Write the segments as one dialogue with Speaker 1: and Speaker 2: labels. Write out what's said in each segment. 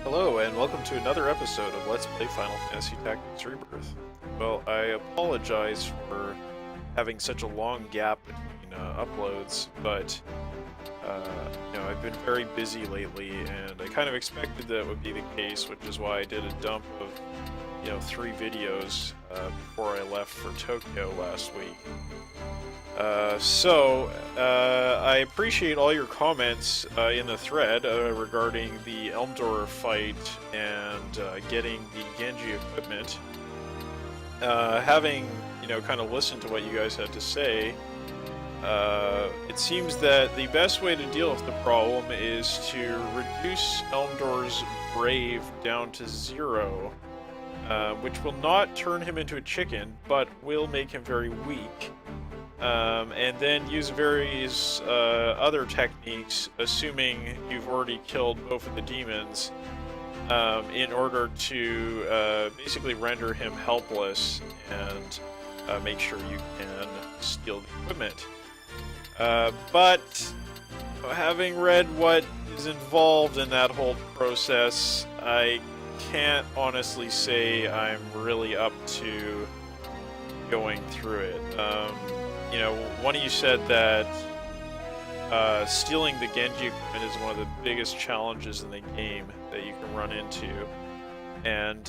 Speaker 1: Hello, and welcome to another episode of Let's Play Final Fantasy Tactics Rebirth. Well, I apologize for having such a long gap between uploads, but I've been very busy lately, and I kind of expected that would be the case, which is why I did a dump of 3 videos before I left for Tokyo last week. I appreciate all your comments in the thread regarding the Elmdor fight and getting the Genji equipment. Having, kind of listened to what you guys had to say, it seems that the best way to deal with the problem is to reduce Elmdor's Brave down to 0, which will not turn him into a chicken, but will make him very weak. And then use various other techniques, assuming you've already killed both of the demons, in order to basically render him helpless and make sure you can steal the equipment. But having read what is involved in that whole process, I can't honestly say I'm really up to going through it. One of you said that stealing the Genji equipment is one of the biggest challenges in the game that you can run into. And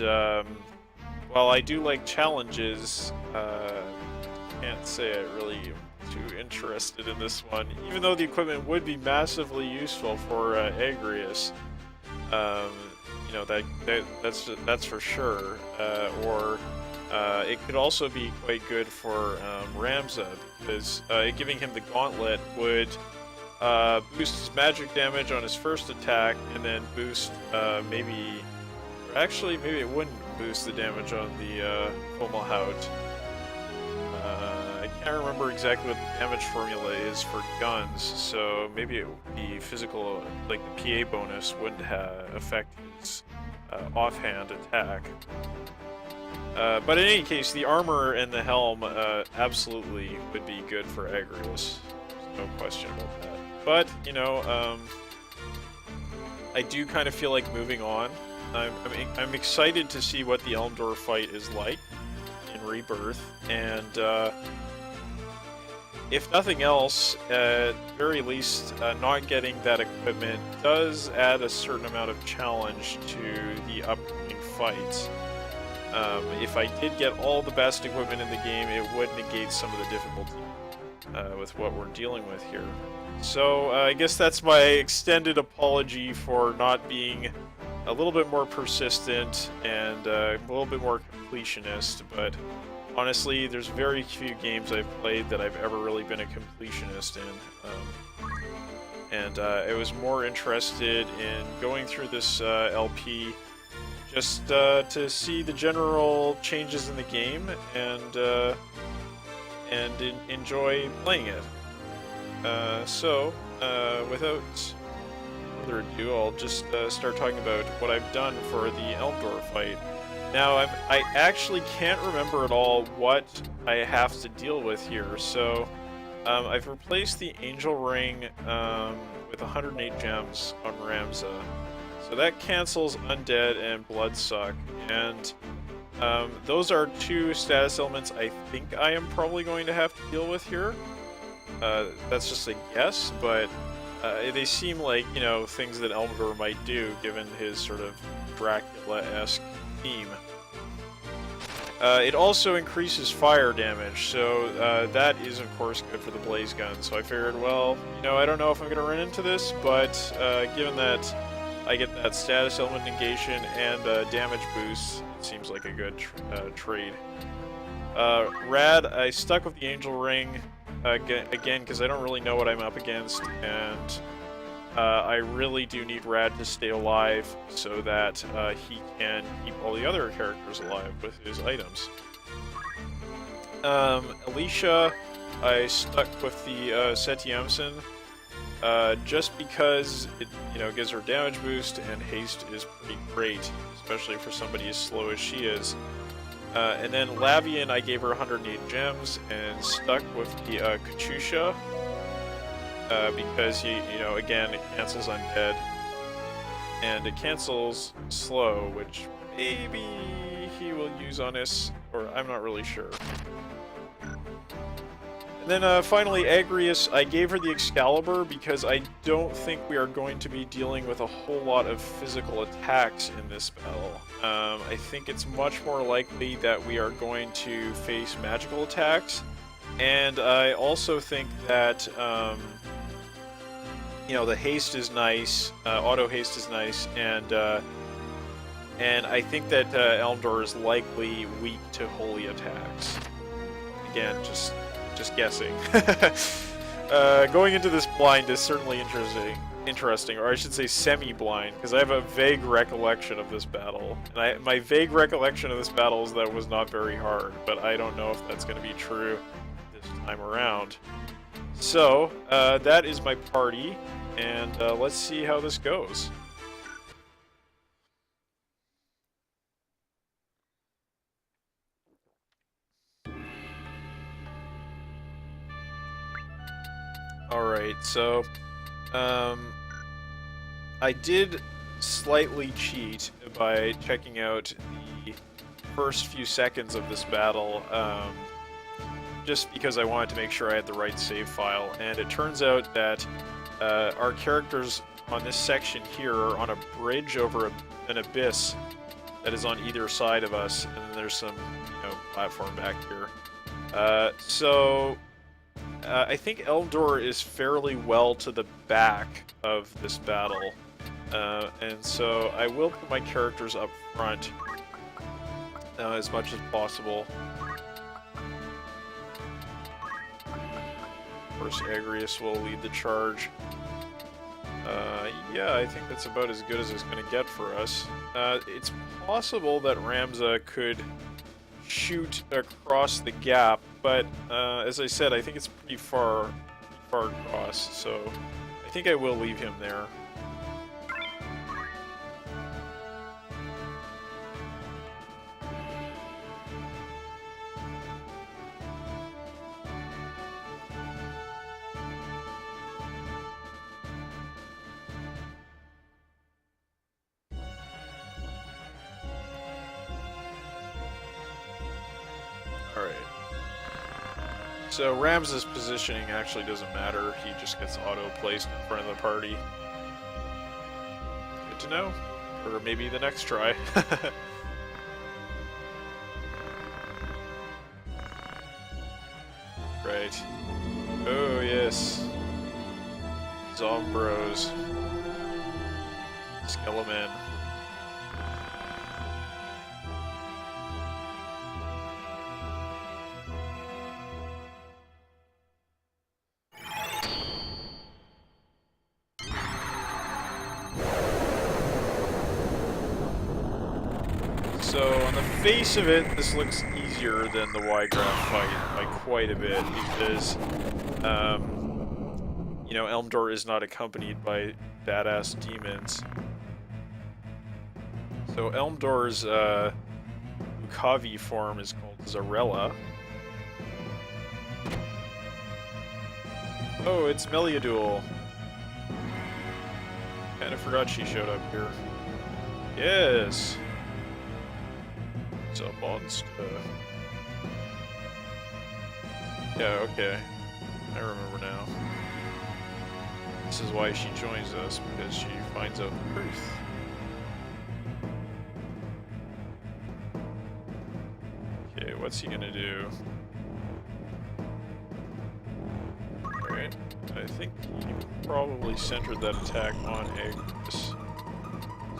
Speaker 1: while I do like challenges, can't say I really am too interested in this one. Even though the equipment would be massively useful for Agrius, that's for sure. It could also be quite good for Ramza, because giving him the gauntlet would boost his magic damage on his first attack, and then boost maybe it wouldn't boost the damage on the Fomalhaut. I can't remember exactly what the damage formula is for guns, so maybe it would be physical, like the PA bonus wouldn't affect his offhand attack. But in any case, the armor and the helm absolutely would be good for Agrius. No question about that. But, I do kind of feel like moving on. I'm excited to see what the Elmdor fight is like in Rebirth, and if nothing else, at very least, not getting that equipment does add a certain amount of challenge to the upcoming fights. If I did get all the best equipment in the game, it would negate some of the difficulty with what we're dealing with here. So I guess that's my extended apology for not being a little bit more persistent and a little bit more completionist, but honestly, there's very few games I've played that I've ever really been a completionist in. I was more interested in going through this LP just to see the general changes in the game and enjoy playing it. Without further ado, I'll just start talking about what I've done for the Elmdor fight. Now, I actually can't remember at all what I have to deal with here, so I've replaced the Angel Ring with 108 gems on Ramza. So that cancels Undead and Bloodsuck, and those are 2 status elements I think I am probably going to have to deal with here. That's just a guess, but they seem like, things that Elmdor might do, given his sort of Dracula-esque theme. It also increases fire damage, so that is, of course, good for the Blaze Gun. So I figured, well, I don't know if I'm going to run into this, but given that I get that status element negation and damage boost, it seems like a good trade. Rad, I stuck with the Angel Ring again because I don't really know what I'm up against, and I really do need Rad to stay alive so that he can keep all the other characters alive with his items. Alicia, I stuck with the Setiamson. Just because it, gives her damage boost, and haste is pretty great, especially for somebody as slow as she is. And then Lavian, I gave her 108 gems and stuck with the Katusha, because again, it cancels Undead. and it cancels slow, which maybe he will use on us, or I'm not really sure. And then finally, Agrius, I gave her the Excalibur because I don't think we are going to be dealing with a whole lot of physical attacks in this battle. I think it's much more likely that we are going to face magical attacks, and I also think that, you know, the haste is nice, auto haste is nice, and I think that Elmdor is likely weak to holy attacks. Again, just guessing. Going into this blind is certainly interesting, or I should say semi-blind, because I have a vague recollection of this battle. And my vague recollection of this battle is that it was not very hard, but I don't know if that's going to be true this time around. So, that is my party, and let's see how this goes. Alright, so, I did slightly cheat by checking out the first few seconds of this battle, just because I wanted to make sure I had the right save file, and it turns out that our characters on this section here are on a bridge over an abyss that is on either side of us, and then there's some, you know, platform back here. I think Elmdor is fairly well to the back of this battle, and so I will put my characters up front as much as possible. Of course, Agrius will lead the charge. Yeah, I think that's about as good as it's going to get for us. It's possible that Ramza could shoot across the gap, but as I said, I think it's pretty far across, so I think I will leave him there. Alright. So Ramza's positioning actually doesn't matter, he just gets auto-placed in front of the party. Good to know. Or maybe the next try. Right. Oh yes. Zombros. Skeleman. So, on the face of it, this looks easier than the Y-Graph fight by quite a bit, because, you know, Elmdor is not accompanied by badass demons. So, Elmdor's, Lucavi form is called Zarella. Oh, it's Meliadoul. Kinda forgot she showed up here. Yes! It's a monster. Yeah, okay. I remember now. This is why she joins us, because she finds out the truth. Okay, what's he gonna do? Alright, I think he probably centered that attack on Agrius.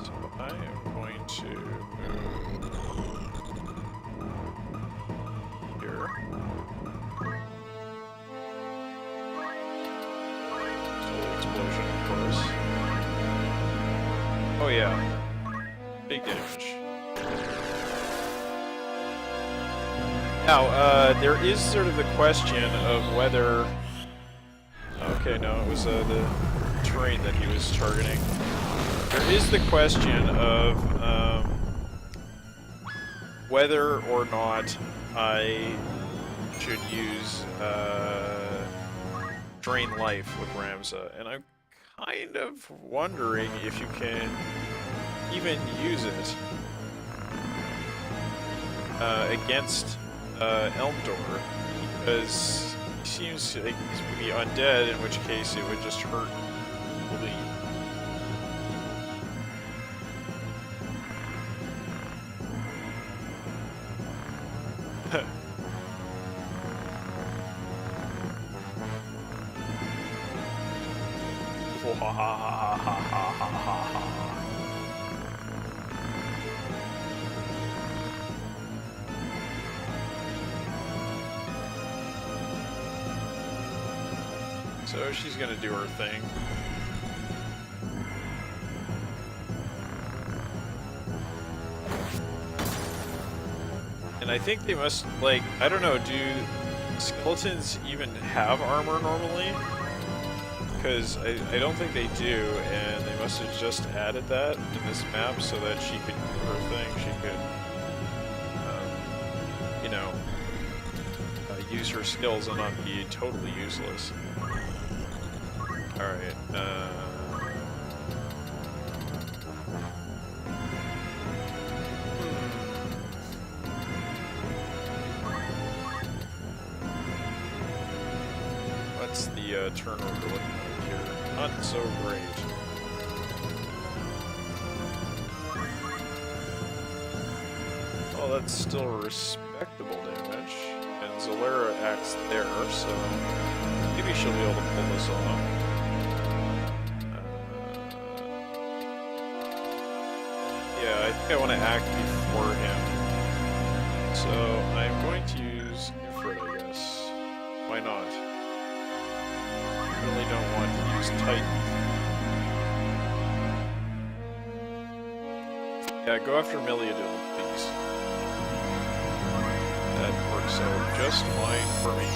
Speaker 1: So I am going to move here. Total explosion, of course. Oh yeah. Big damage. Now, there is sort of the question of whether... Okay, no, it was the terrain that he was targeting. There is the question of whether or not I should use Drain Life with Ramza, and I'm kind of wondering if you can even use it against Elmdor, because he seems like he's going to be undead, in which case it would just hurt equally. So she's gonna do her thing. And I think they must, like, I don't know, do skeletons even have armor normally? Because I don't think they do, and they must have just added that in this map so that she could do her thing. She could, you know, use her skills and not be totally useless. Alright, what's the turnover looking like here? Not so great. Well, that's still respectable damage, and Zalera acts there, so maybe she'll be able to pull this off. Yeah, I think I want to act before him. So I'm going to use Ifrit, I guess. Why not? I really don't want to use Titan. Yeah, go after Meliadoul, please. That works out just fine for me.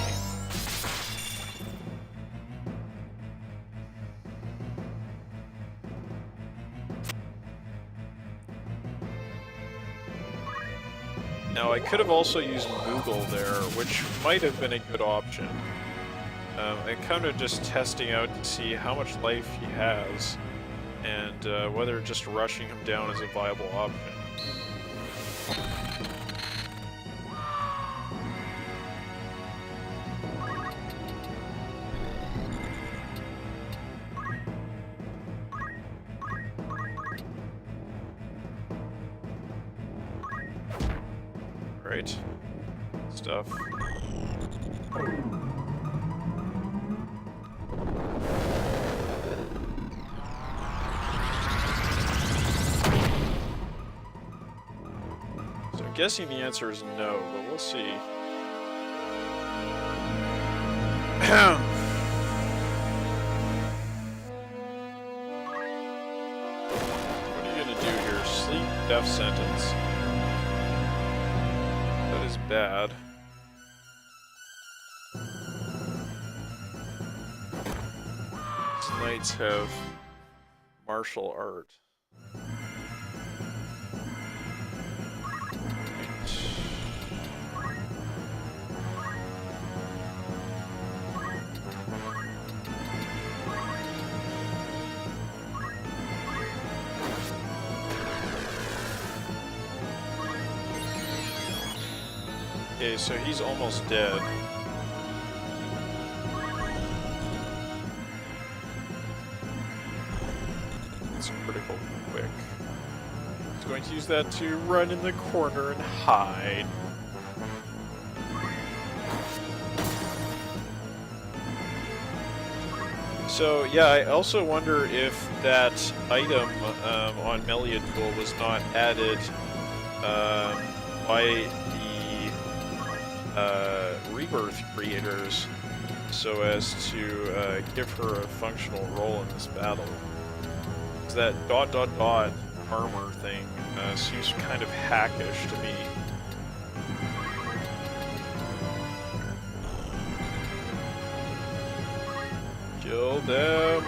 Speaker 1: Now, I could have also used Moogle there, which might have been a good option. I'm kind of just testing out to see how much life he has, and whether just rushing him down is a viable option. Right. Stuff. So I'm guessing the answer is no, but we'll see. What are you gonna do here? Sleep, death sentence. Is bad. These knights have martial art. Okay, so he's almost dead. It's critical quick. He's going to use that to run in the corner and hide. So yeah, I also wonder if that item on Meliadoul was not added by Rebirth creators so as to give her a functional role in this battle. Because that ... armor thing seems kind of hackish to me. Kill them!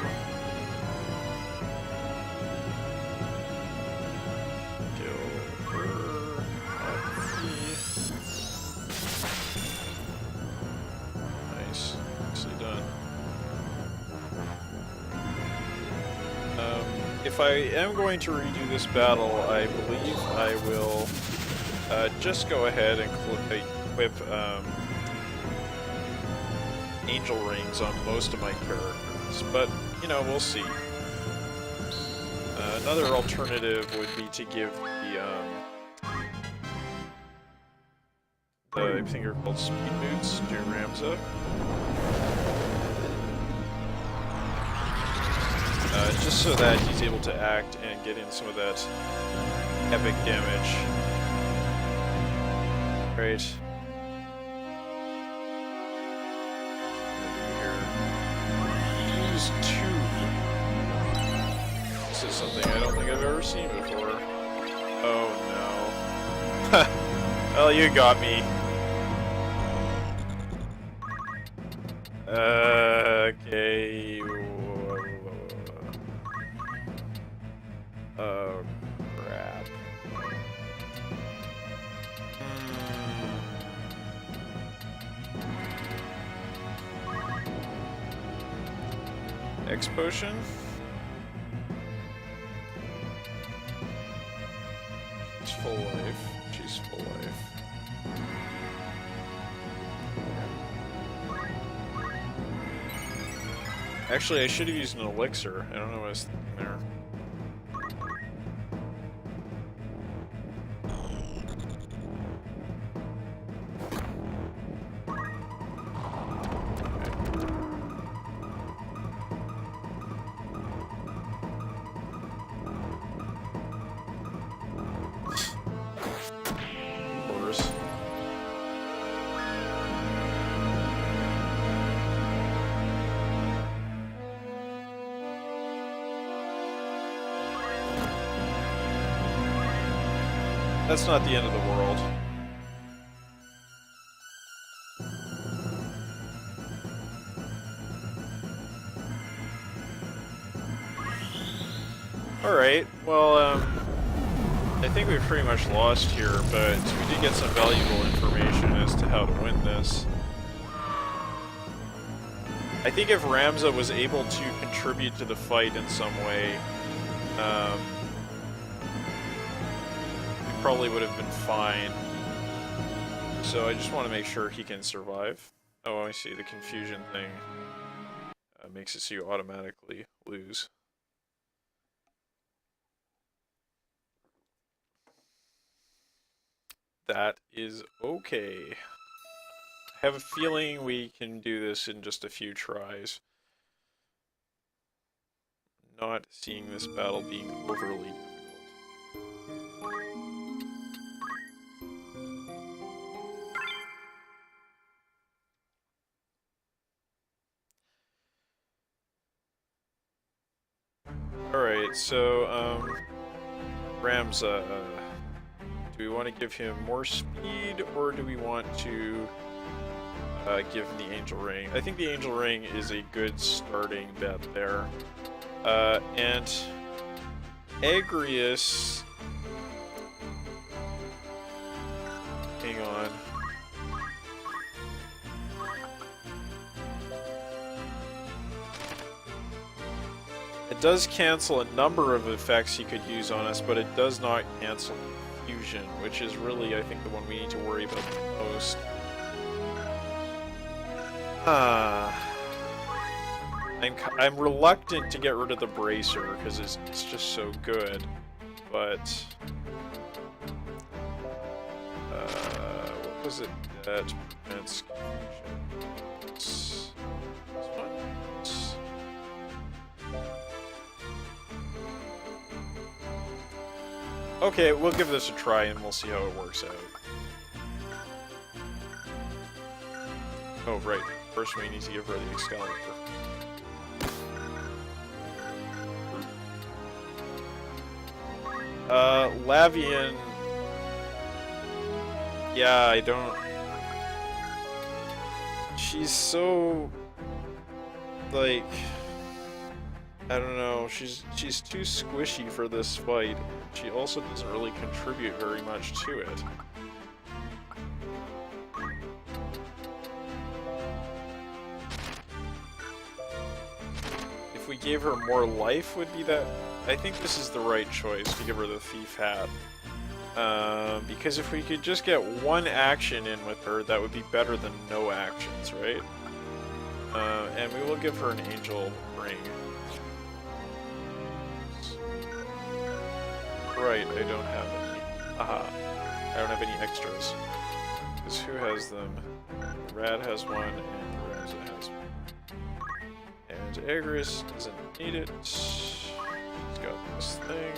Speaker 1: if I am going to redo this battle, I believe I will just go ahead and equip angel rings on most of my characters, but, you know, we'll see. Another alternative would be to give I think they're called speed boots to Ramza. Just so that he's able to act and get in some of that epic damage. Right. Use 2. This is something I don't think I've ever seen before. Oh no. Well, you got me. Okay. Oh, crap. X potion? She's full life. She's full life. Actually, I should have used an elixir. I don't know what I was thinking there. That's not the end of the world. Alright, well, I think we've pretty much lost here, but we did get some valuable information as to how to win this. I think if Ramza was able to contribute to the fight in some way, probably would have been fine. So I just want to make sure he can survive. Oh, I see. The confusion thing makes it so you automatically lose. That is okay. I have a feeling we can do this in just a few tries. Not seeing this battle being overly difficult. Alright, so, Ramza, do we want to give him more speed, or do we want to give him the Angel Ring? I think the Angel Ring is a good starting bet there. And Agrius, hang on. It does cancel a number of effects he could use on us, but it does not cancel fusion, which is really, I think, the one we need to worry about the most. I'm reluctant to get rid of the bracer because it's just so good, but what was it that prevents confusion? This one? Okay, we'll give this a try and we'll see how it works out. Oh, right. First we need to give her the Excalibur. Lavian... Yeah, I don't... She's so... like... I don't know, she's too squishy for this fight. She also doesn't really contribute very much to it. If we we gave her more life would be that... I think this is the right choice to give her the Thief Hat. Because if we could just get one action in with her, that would be better than no actions, right? And we will give her an Angel Ring. Right, I don't have any. Aha. I don't have any extras. Because who has them? Rad has one, and Ramza has one. And Agrius doesn't need it. He's got this thing.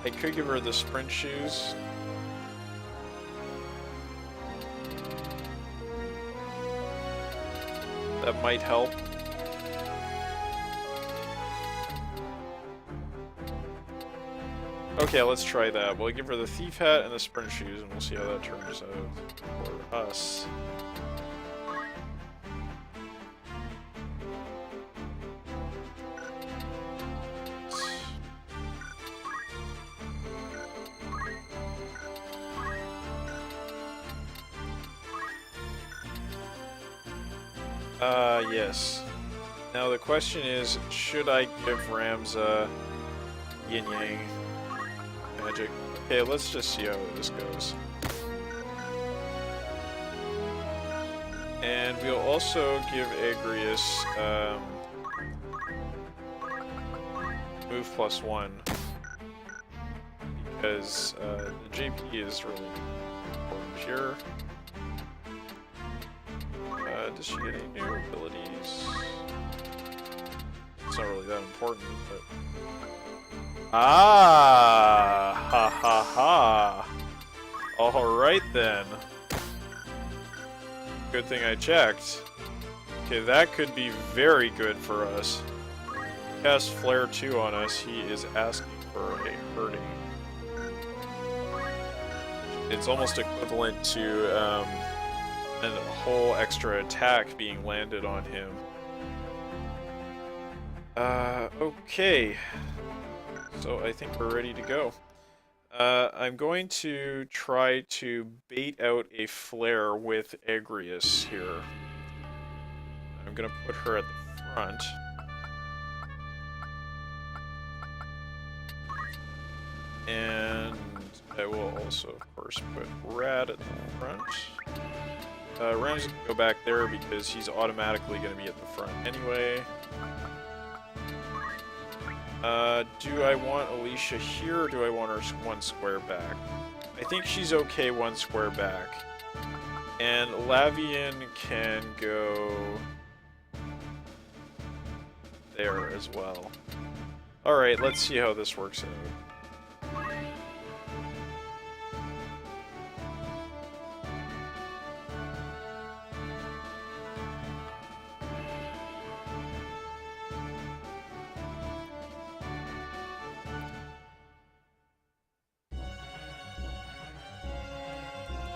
Speaker 1: I could give her the sprint shoes. That might help. Okay, let's try that. We'll give her the Thief Hat and the sprint shoes, and we'll see how that turns out for us. Yes. Now the question is, should I give Ramza Yin Yang magic? Okay, let's just see how this goes. And we'll also give Agrius move +1 because the JP is really important here. Does she get any new abilities? It's not really that important, but... Ah! Ha ha ha! Alright then. Good thing I checked. Okay, that could be very good for us. Cast Flare 2 on us, he is asking for a hurting. It's almost equivalent to, and a whole extra attack being landed on him. Okay. So I think we're ready to go. I'm going to try to bait out a flare with Agrius here. I'm gonna put her at the front. And I will also, of course, put Rad at the front. Ramsey can go back there because he's automatically going to be at the front anyway. Do I want Alicia here, or do I want her one square back? I think she's okay one square back. And Lavian can go there as well. Alright, let's see how this works out.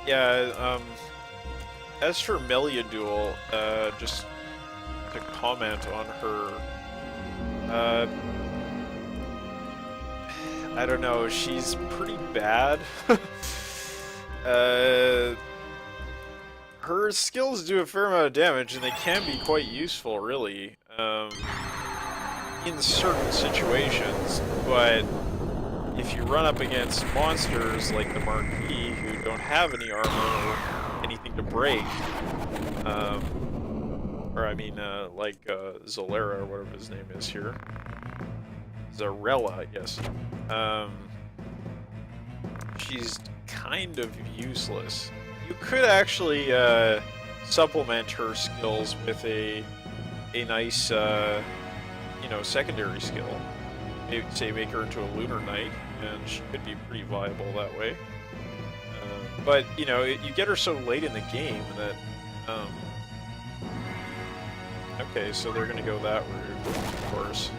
Speaker 1: Yeah, as for Meliadoul, just to comment on her, I don't know, she's pretty bad. Her skills do a fair amount of damage, and they can be quite useful, really, in certain situations, but if you run up against monsters like the Marquis, who don't have any armor or anything to break, or I mean, like Zolera, or whatever his name is here. Zarella, yes. She's kind of useless. You could actually supplement her skills with a nice, you know, secondary skill. Maybe, say, make her into a Lunar Knight, and she could be pretty viable that way. But, you know, you get her so late in the game that... okay, so they're gonna go that route, of course.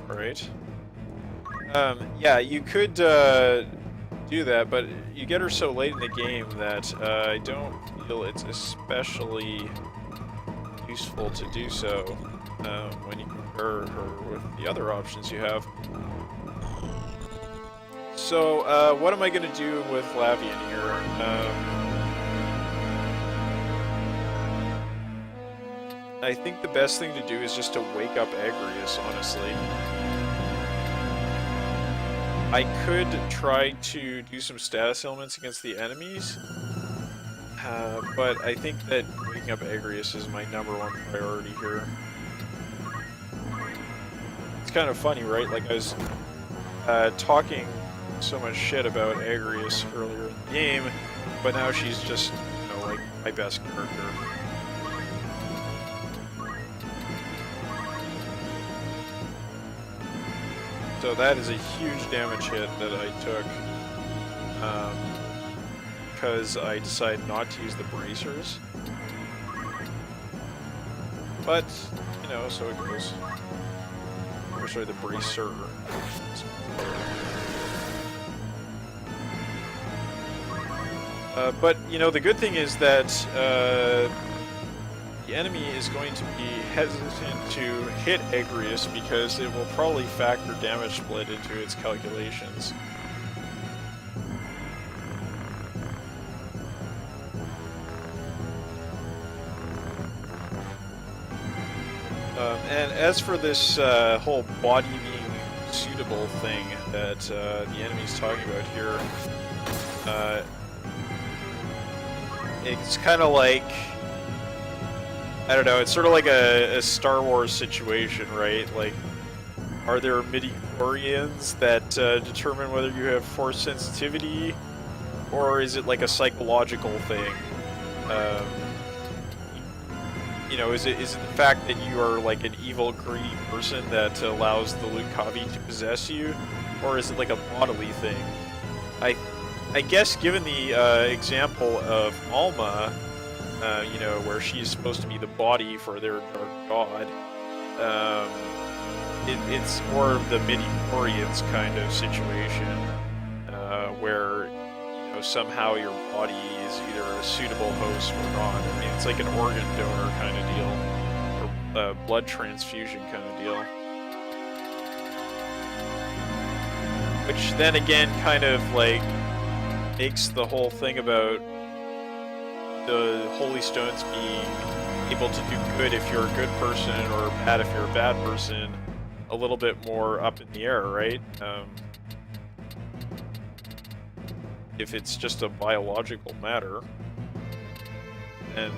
Speaker 1: Alright. Yeah, you could do that, but you get her so late in the game that I don't feel it's especially useful to do so when you compare her with the other options you have. So, what am I going to do with Lavian here? I think the best thing to do is just to wake up Agrius, honestly. I could try to do some status elements against the enemies, but I think that waking up Agrius is my #1 priority here. It's kind of funny, right? Like, I was talking so much shit about Agrius earlier in the game, but now she's just, you know, like, my best character. So that is a huge damage hit that I took, because I decided not to use the bracers. But, you know, so it goes. Or sorry, the bracer. But, you know, the good thing is that the enemy is going to be hesitant to hit Agrius because it will probably factor damage split into its calculations. And as for this whole body being suitable thing that the enemy's talking about here, it's kind of like, I don't know, it's sort of like a Star Wars situation, right? Like, are there midi-chlorians that determine whether you have force sensitivity, or is it like a psychological thing? You know, is it the fact that you are like an evil, greedy person that allows the Lucavi to possess you, or is it like a bodily thing? I guess given the example of Alma, you know, where she's supposed to be the body for their dark god, it's more of the midi-chlorians kind of situation, where, you know, somehow your body is either a suitable host or not. I mean, it's like an organ donor kind of deal, or a blood transfusion kind of deal. Which then again kind of like makes the whole thing about the Holy Stones being able to do good if you're a good person or bad if you're a bad person a little bit more up in the air, right? If it's just a biological matter, and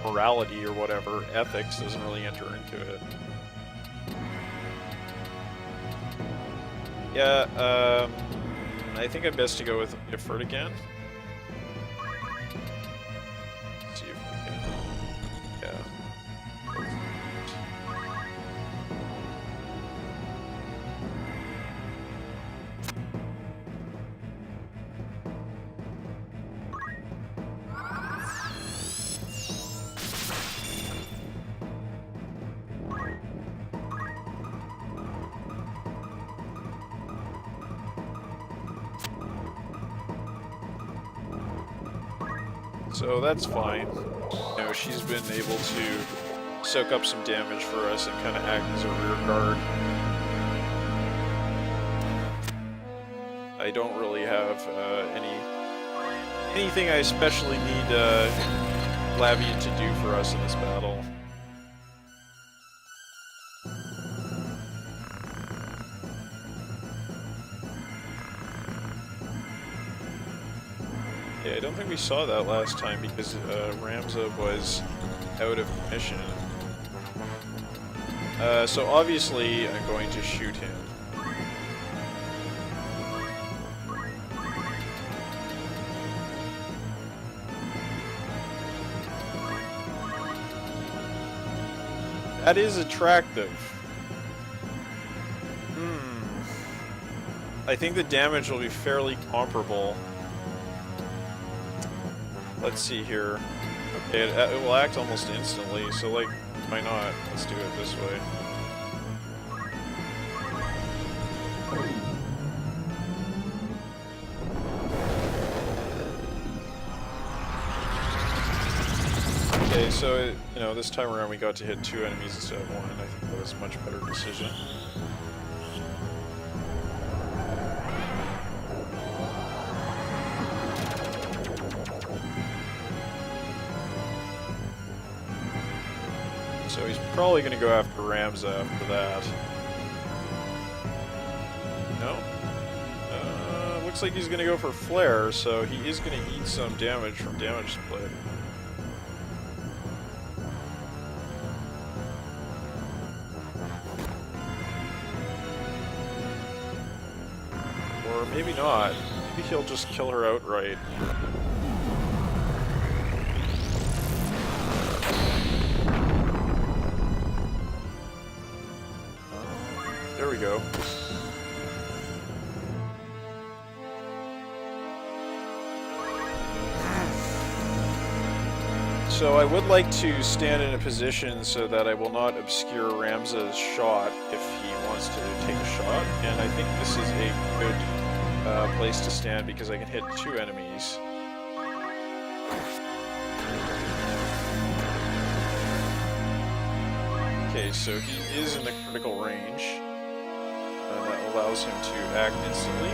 Speaker 1: morality or whatever, ethics doesn't really enter into it. Yeah, I think I'm best to go with Ifrit again. Let's see if we can, yeah. So that's fine. You know, she's been able to soak up some damage for us and kind of act as a rear guard. I don't really have anything I especially need Lavian to do for us in this battle. Yeah, I don't think we saw that last time because Ramza was out of commission. So obviously I'm going to shoot him. That is attractive. I think the damage will be fairly comparable. Let's see here. Okay, it will act almost instantly, so like, why not? Let's do it this way. Okay, so, you know, this time around we got to hit 2 enemies instead of 1. I think that was a much better decision. So he's probably going to go after Ramza after that. No? Looks like he's going to go for Flare, so he is going to eat some damage from damage split. Or maybe not. Maybe he'll just kill her outright. There we go. So I would like to stand in a position so that I will not obscure Ramza's shot if he wants to take a shot, and I think this is a good place to stand because I can hit 2 enemies. Okay, so he is in the critical range, and that allows him to act instantly.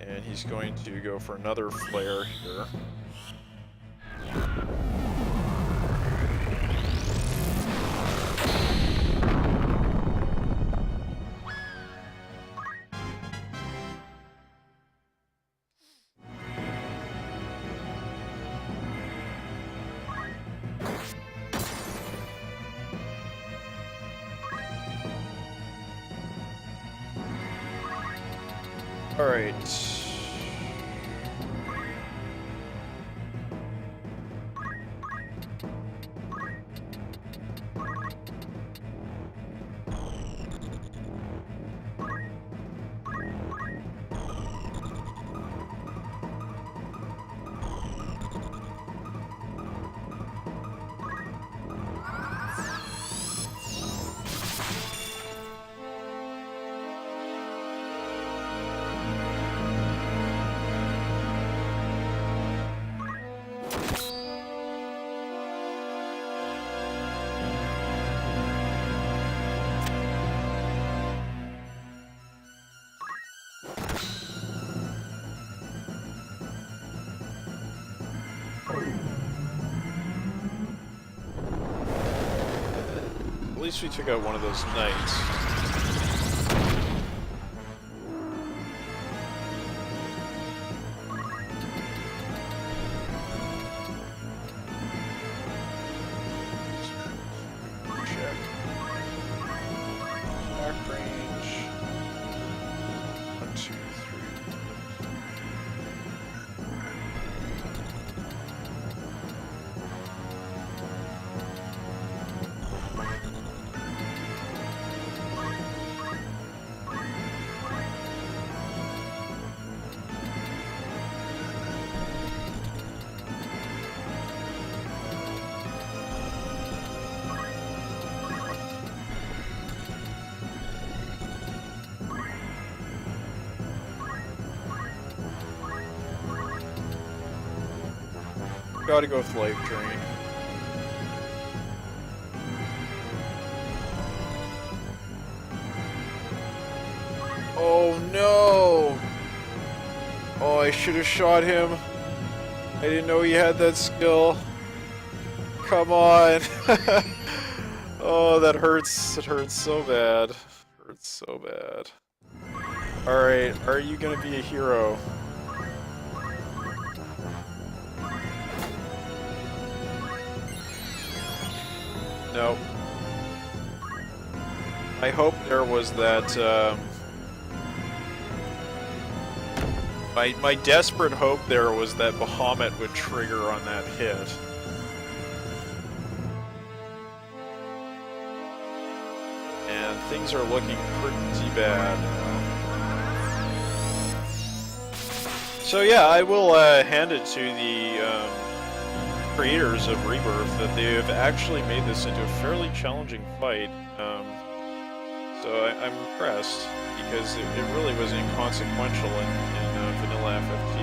Speaker 1: And he's going to go for another flare here. All right. At least we took out one of those knights. Check. Back range. 1, 2, 3. Gotta go with Life Drain. Oh no! Oh, I should have shot him. I didn't know he had that skill. Come on! Oh, that hurts. It hurts so bad. It hurts so bad. Alright, are you gonna be a hero? Nope. My hope there was that, my desperate hope there was that Bahamut would trigger on that hit. And things are looking pretty bad now. So yeah, I will hand it to the creators of Rebirth that they have actually made this into a fairly challenging fight. So I'm impressed because it really was inconsequential in vanilla FFT.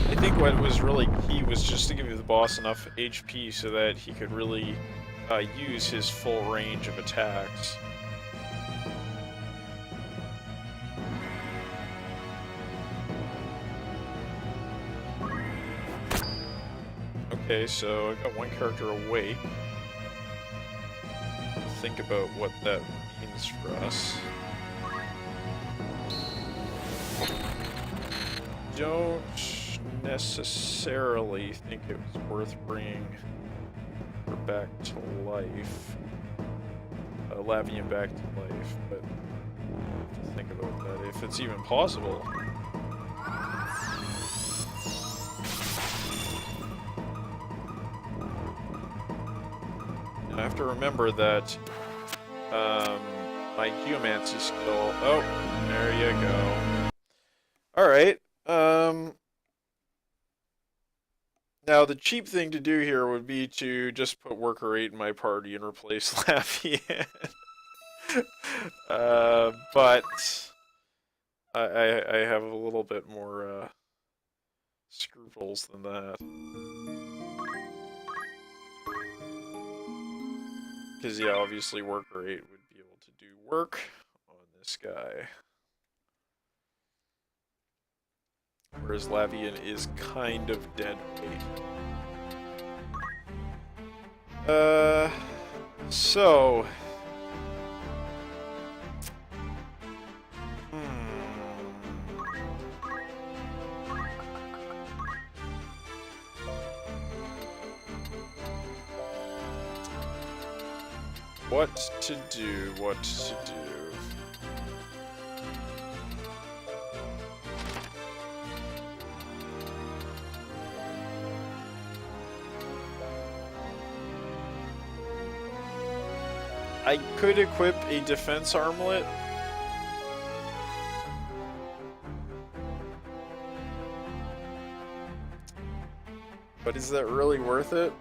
Speaker 1: I think what was really key was just to give the boss enough HP so that he could really use his full range of attacks. Okay, so I've got one character awake. Think about what that means for us. Don't necessarily think it was worth bringing her back to life. Lavian back to life, but think about that, if it's even possible. I have to remember that my geomancy skill... Oh, there you go. Alright. Now, the cheap thing to do here would be to just put Worker 8 in my party and replace Lavian. But I have a little bit more scruples than that. Because, yeah, obviously Worker 8 would be able to do work on this guy. Whereas Lavian is kind of dead weight. So... What to do, what to do. I could equip a defense armlet. But is that really worth it?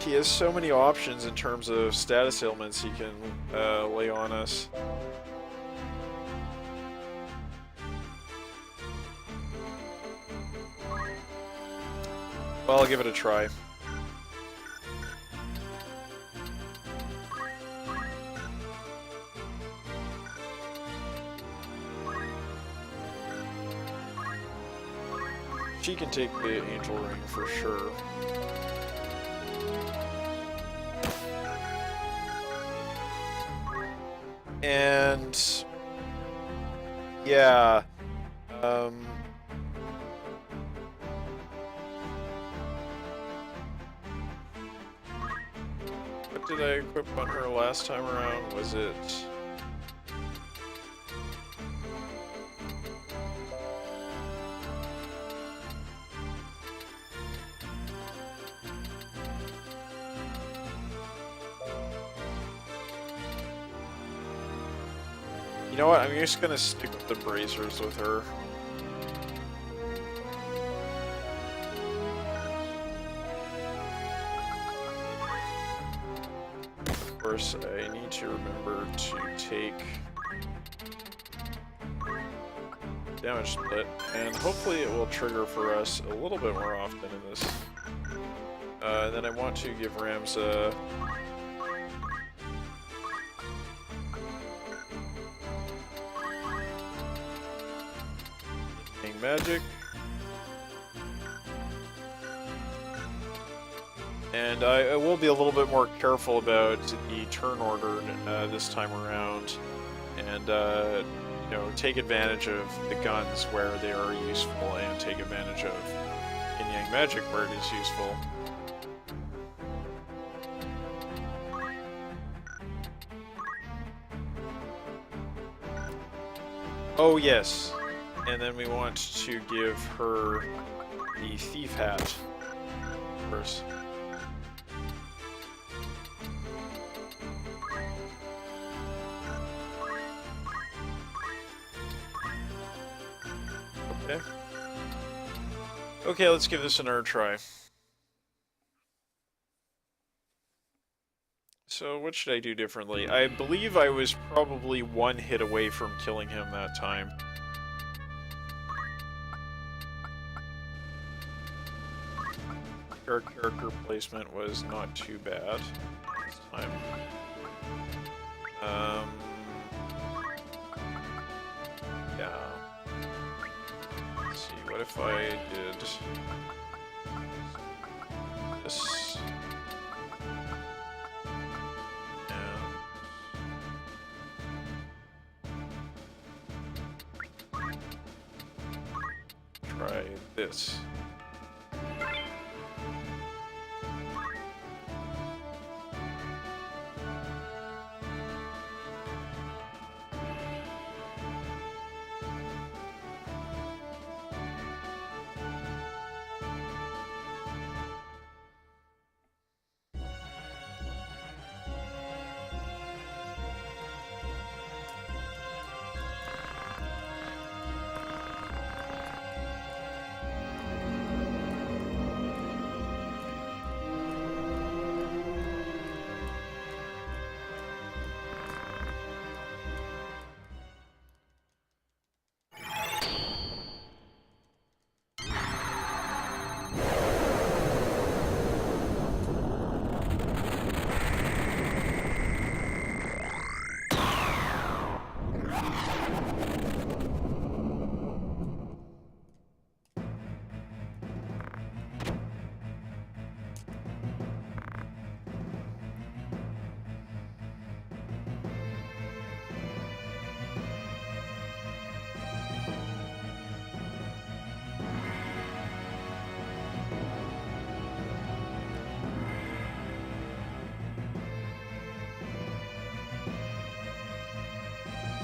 Speaker 1: He has so many options in terms of status ailments he can lay on us. Well, I'll give it a try. She can take the Angel Ring for sure. And yeah, what did I equip on her last time around? Was it? You know what? I'm just gonna stick with the bracers with her. Of course, I need to remember to take damage split, and hopefully it will trigger for us a little bit more often in this. And then I want to give Ramza magic, and I will be a little bit more careful about the turn order this time around, and you know, take advantage of the guns where they are useful, and take advantage of yin yang magic where it is useful. Oh yes. And then we want to give her the thief hat first. Okay, let's give this another try. So what should I do differently? I believe I was probably one hit away from killing him that time. Our character placement was not too bad this time. Yeah. Let's see, what if I did this? And try this.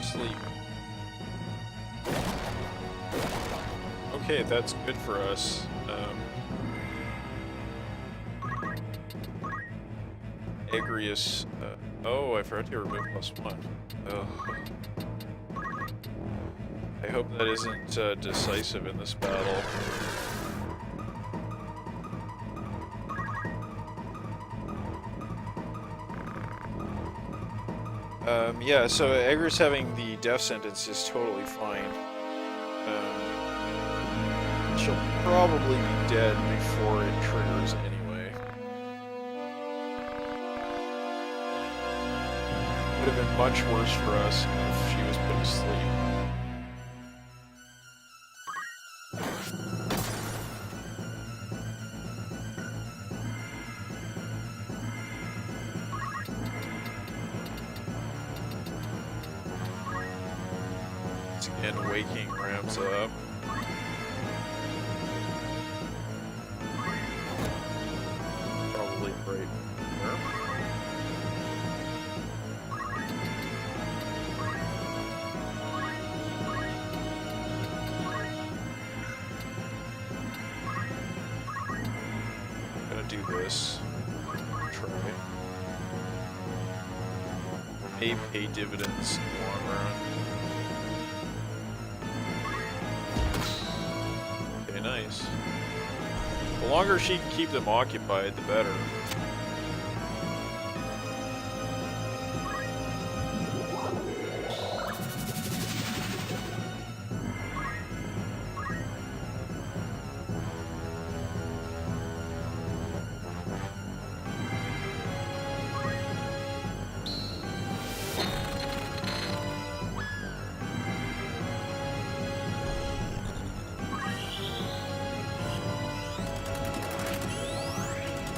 Speaker 1: Sleep. Okay, that's good for us. Agrius. Oh, I forgot to remove +1. Ugh. I hope that isn't decisive in this battle. Yeah, so Agrius having the death sentence is totally fine. She'll probably be dead before it triggers anyway. Would have been much worse for us if she was put to sleep. And waking Rams up. Probably right there. I'm gonna do this. Try. May pay dividends in the long run. Nice. The longer she can keep them occupied, the better.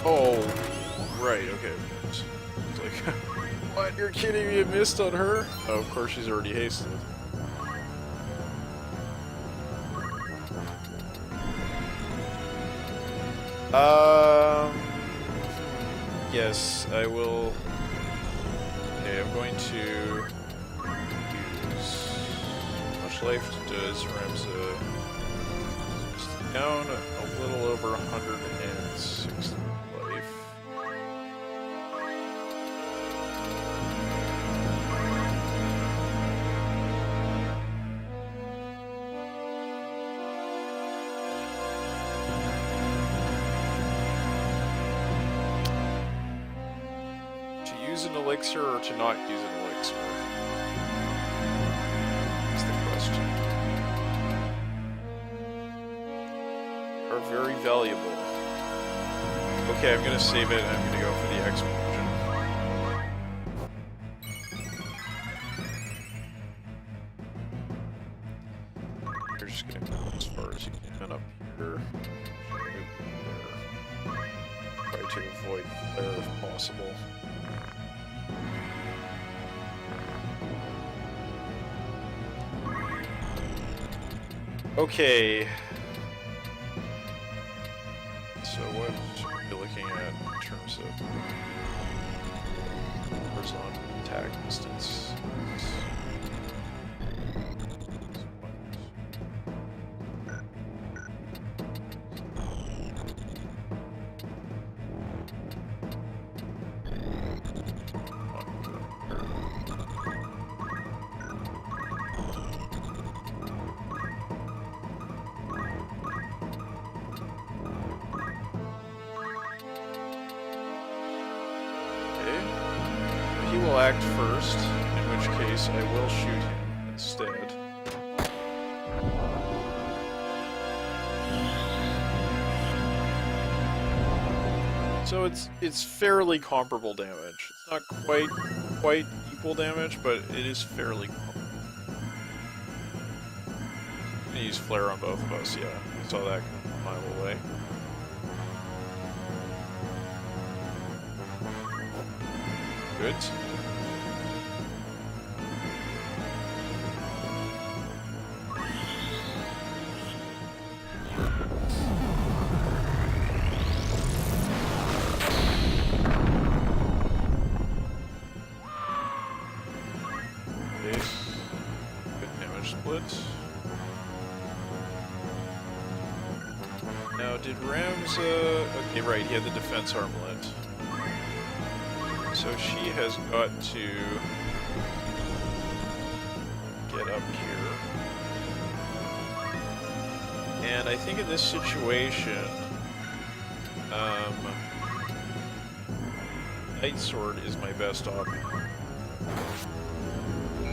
Speaker 1: Oh, right, okay. It's like, what? You're kidding me? You missed on her? Oh, of course she's already hasted. Yes, I will. Okay, I'm going to use. How much life does Ramza? Down a little over 160 life. use an elixir or to not use an elixir? That's the question. They are very valuable. Okay, I'm gonna save it and I'm gonna go for the explosion. You're just gonna go as far as you can up here. Try to avoid flare if possible. Okay. So what are we looking at in terms of horizontal attack distance? He will act first, in which case I will shoot him instead. So it's fairly comparable damage. It's not quite equal damage, but it is fairly comparable. I'm gonna use flare on both of us, yeah. I saw that a mile away. Good. Okay. Good damage split. Now, did Rams, okay, right, he had the defense armlet. So she has got to get up here. And I think in this situation, Night Sword is my best option.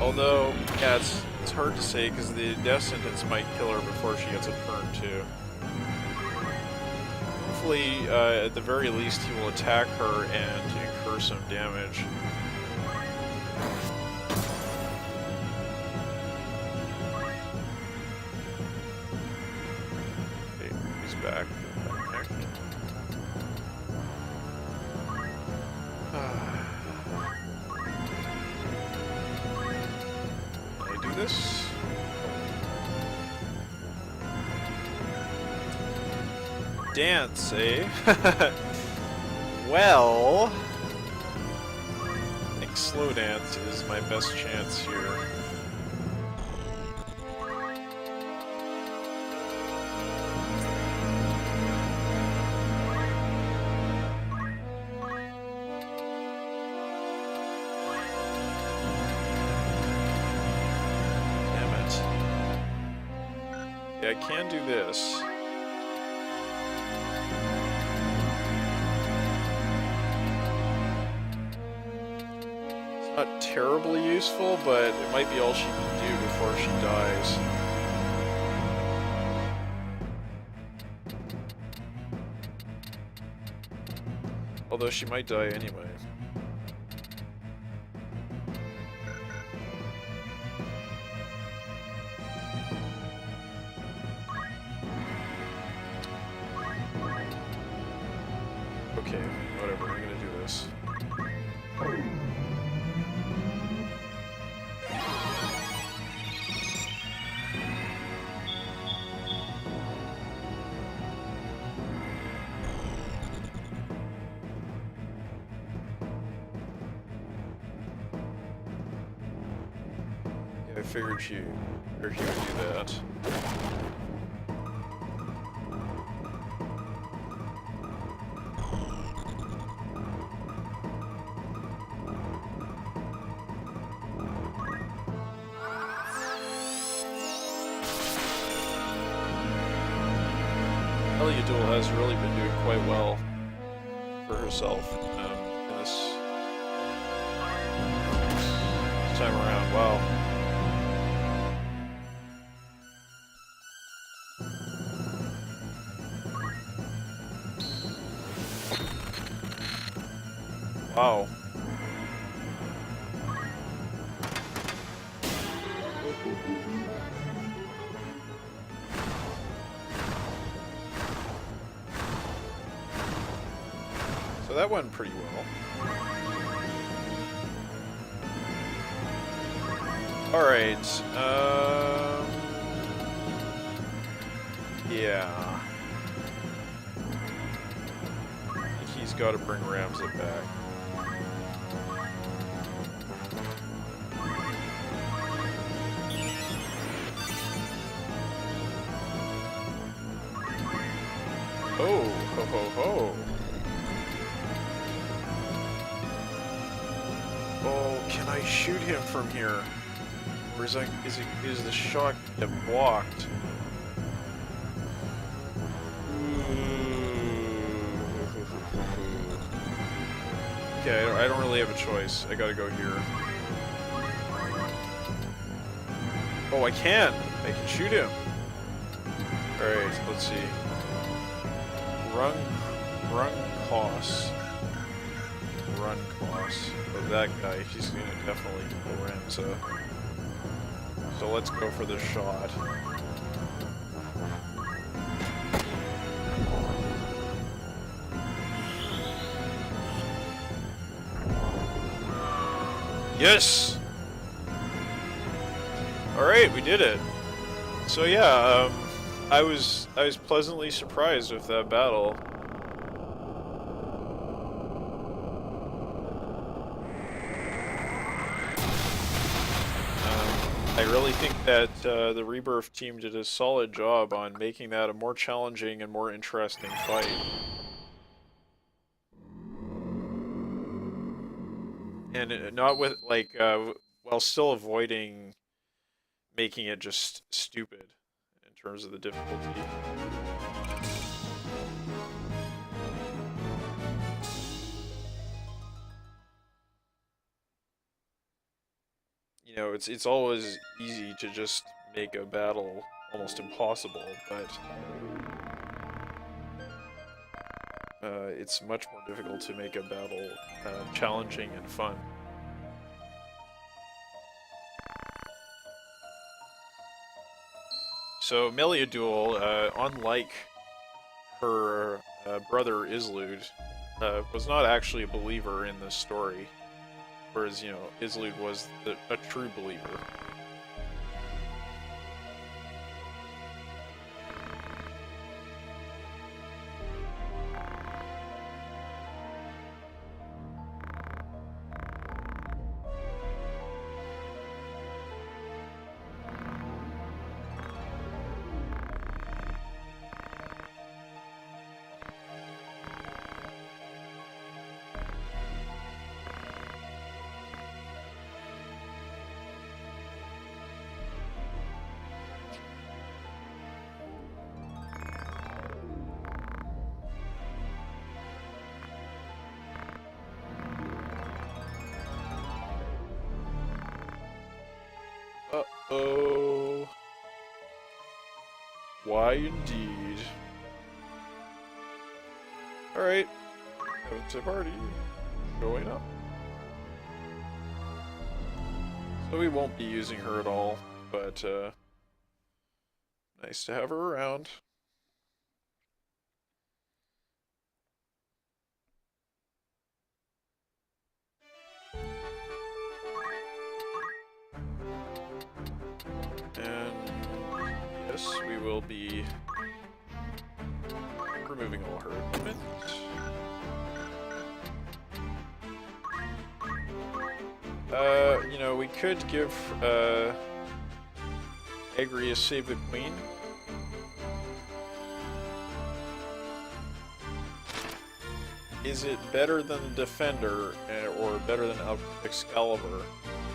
Speaker 1: Although, yeah, it's hard to say because the death sentence might kill her before she gets a turn too. Hopefully, at the very least, he will attack her and incur some damage. Okay, he's back. Can I do this? Dance, eh? Well, I think slow dance is my best chance here. Damn it. Yeah, I can do this. Not terribly useful, but it might be all she can do before she dies. Although she might die anyway. Okay, whatever, I'm gonna do this. I figured he would do that. Meliadoul has really been doing quite well for herself in this Wow. So that went pretty well. Alright, yeah. I think he's got to bring Ramza back. Oh, ho ho ho. Oh, can I shoot him from here? Or is the shot get blocked? Okay, I don't really have a choice. I gotta go here. Oh, I can shoot him. Alright, let's see. Run costs. Run costs. But that guy, he's gonna definitely kill Ramza. So let's go for the shot. Yes! Alright, we did it. So yeah, I was pleasantly surprised with that battle. I really think that the Rebirth team did a solid job on making that a more challenging and more interesting fight. And not with, like, while still avoiding making it just stupid in terms of the difficulty. You know, it's always easy to just make a battle almost impossible, but it's much more difficult to make a battle challenging and fun. So Meliadoul, unlike her brother Islud, was not actually a believer in this story. Whereas, you know, Islud was a true believer. Uh-oh. Why indeed? Alright. FFT party. Going up. So we won't be using her at all, but nice to have her around. And yes, we will be removing all her equipment. You know, we could give Agrius Save the Queen. Is it better than the Defender, or better than Excalibur?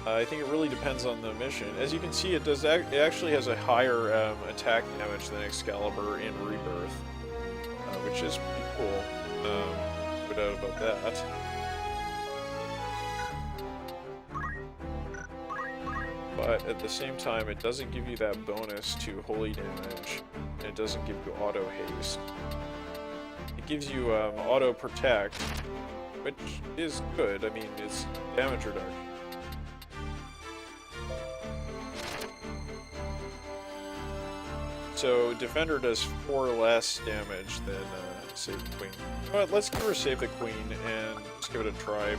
Speaker 1: I think it really depends on the mission. As you can see, it actually has a higher attack damage than Excalibur in Rebirth, which is pretty cool. No doubt about that. But at the same time, it doesn't give you that bonus to holy damage, and it doesn't give you auto haste. It gives you auto protect, which is good. I mean, it's damage reduction. So Defender does 4 less damage than Save the Queen. You know what? Let's give her Save the Queen and just give it a try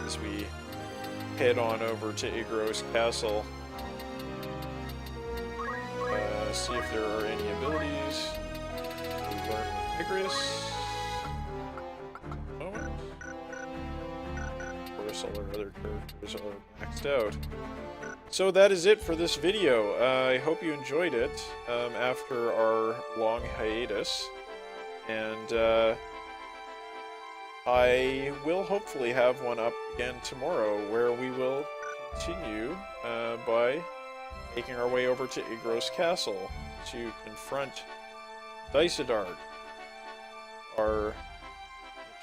Speaker 1: as we head on over to Igros Castle. See if there are any abilities. We learn with Vigorous. Moment. Of course, all our other characters are maxed out. So that is it for this video. I hope you enjoyed it after our long hiatus. And I will hopefully have one up again tomorrow where we will continue by making our way over to Igros Castle to confront Daisadart, our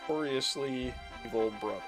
Speaker 1: notoriously evil brother.